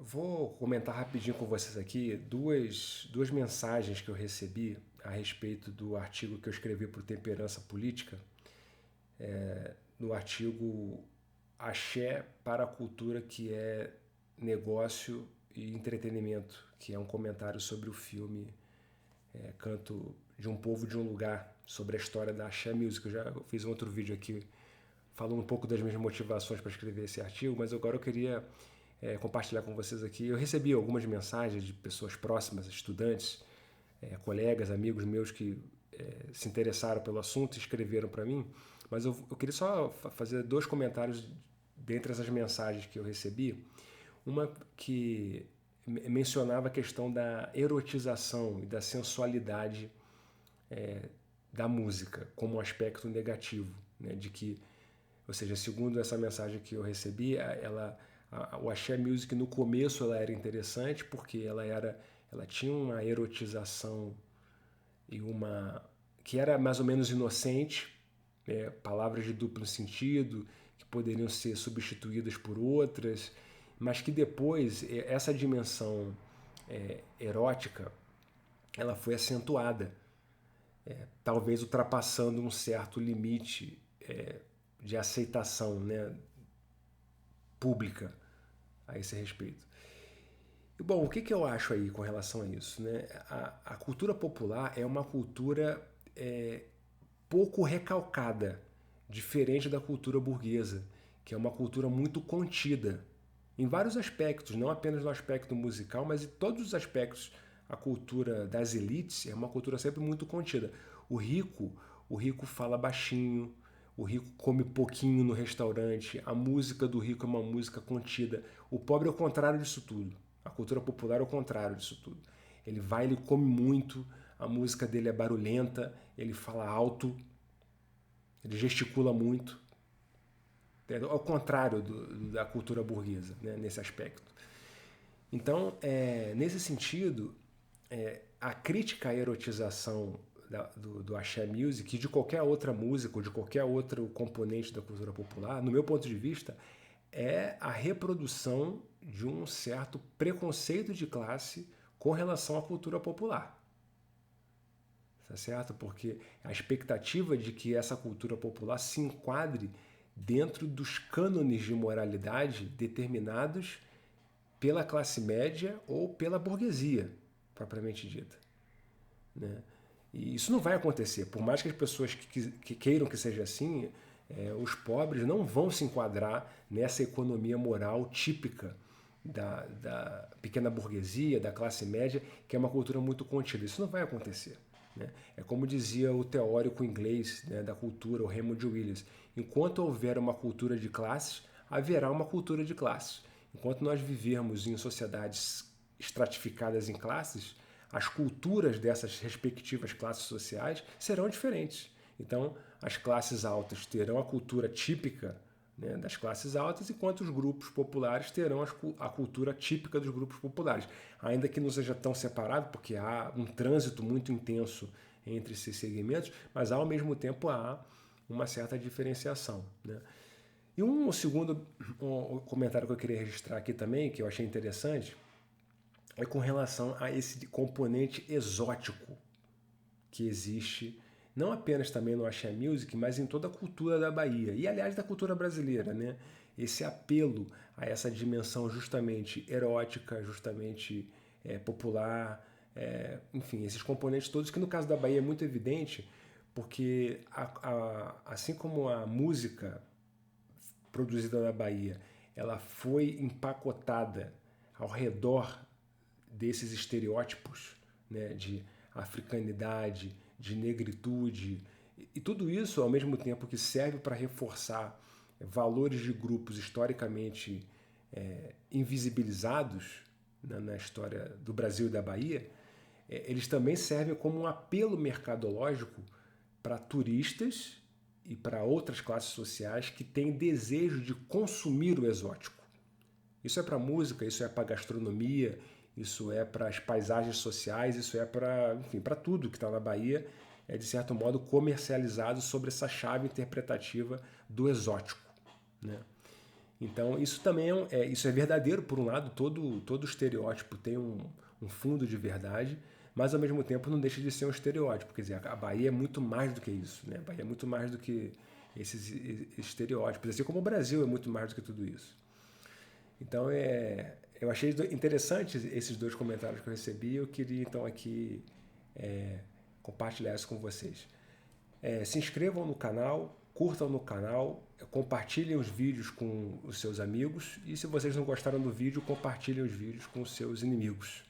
Vou comentar rapidinho com vocês aqui duas mensagens que eu recebi a respeito do artigo que eu escrevi para o Temperança Política, no artigo Axé para a Cultura, que é Negócio e Entretenimento, que é um comentário sobre o filme Canto de um Povo de um Lugar, sobre a história da Axé Music. Eu já fiz um outro vídeo aqui falando um pouco das minhas motivações para escrever esse artigo, mas agora eu queria compartilhar com vocês aqui. Eu recebi algumas mensagens de pessoas próximas, estudantes, colegas, amigos meus que se interessaram pelo assunto e escreveram para mim, mas eu queria só fazer dois comentários dentre essas mensagens que eu recebi. Uma que mencionava a questão da erotização e da sensualidade da música como um aspecto negativo, né? De que, ou seja, segundo essa mensagem que eu recebi, o axé music no começo ela era interessante porque ela tinha uma erotização e uma que era mais ou menos inocente, palavras de duplo sentido que poderiam ser substituídas por outras, mas que depois essa dimensão erótica ela foi acentuada, talvez ultrapassando um certo limite de aceitação, né, pública a esse respeito. E, bom, o que eu acho aí com relação a isso? Né? A cultura popular é uma cultura pouco recalcada, diferente da cultura burguesa, que é uma cultura muito contida, em vários aspectos, não apenas no aspecto musical, mas em todos os aspectos. A cultura das elites é uma cultura sempre muito contida. O rico fala baixinho, o rico come pouquinho no restaurante, a música do rico é uma música contida. O pobre é o contrário disso tudo. A cultura popular é o contrário disso tudo. Ele come muito, a música dele é barulhenta, ele fala alto, ele gesticula muito. Ao contrário da cultura burguesa, né, nesse aspecto. Então, nesse sentido, a crítica à erotização do axé music e de qualquer outra música ou de qualquer outro componente da cultura popular, no meu ponto de vista, é a reprodução de um certo preconceito de classe com relação à cultura popular. Tá certo? Porque a expectativa de que essa cultura popular se enquadre dentro dos cânones de moralidade determinados pela classe média ou pela burguesia, propriamente dita. Né? E isso não vai acontecer. Por mais que as pessoas que queiram que seja assim, os pobres não vão se enquadrar nessa economia moral típica da pequena burguesia, da classe média, que é uma cultura muito contida. Isso não vai acontecer. Né? É como dizia o teórico inglês, né, da cultura, o Raymond Williams: enquanto houver uma cultura de classes, haverá uma cultura de classes. Enquanto nós vivermos em sociedades estratificadas em classes, as culturas dessas respectivas classes sociais serão diferentes. Então, as classes altas terão a cultura típica, né, das classes altas, enquanto os grupos populares terão a cultura típica dos grupos populares. Ainda que não seja tão separado, porque há um trânsito muito intenso entre esses segmentos, mas ao mesmo tempo há uma certa diferenciação. Né? E um segundo comentário que eu queria registrar aqui também, que eu achei interessante, é com relação a esse componente exótico que existe não apenas também no axé music, mas em toda a cultura da Bahia e, aliás, da cultura brasileira, né? Esse apelo a essa dimensão justamente erótica, justamente popular, enfim, esses componentes todos que no caso da Bahia é muito evidente, porque assim como a música produzida na Bahia, ela foi empacotada ao redor desses estereótipos, né, de africanidade, de negritude, e tudo isso ao mesmo tempo que serve para reforçar valores de grupos historicamente invisibilizados, né, na história do Brasil e da Bahia, eles também servem como um apelo mercadológico para turistas e para outras classes sociais que têm desejo de consumir o exótico. Isso é para música, isso é para gastronomia, isso é para as paisagens sociais, isso é para, enfim, para tudo que está na Bahia, é de certo modo comercializado sobre essa chave interpretativa do exótico, né? Então, isso também isso é verdadeiro, por um lado, todo estereótipo tem um fundo de verdade, mas ao mesmo tempo não deixa de ser um estereótipo. Quer dizer, a Bahia é muito mais do que isso, né? A Bahia é muito mais do que esses estereótipos, assim como o Brasil é muito mais do que tudo isso. Então, eu achei interessante esses dois comentários que eu recebi e eu queria então aqui compartilhar isso com vocês. Se inscrevam no canal, curtam no canal, compartilhem os vídeos com os seus amigos e se vocês não gostaram do vídeo, compartilhem os vídeos com os seus inimigos.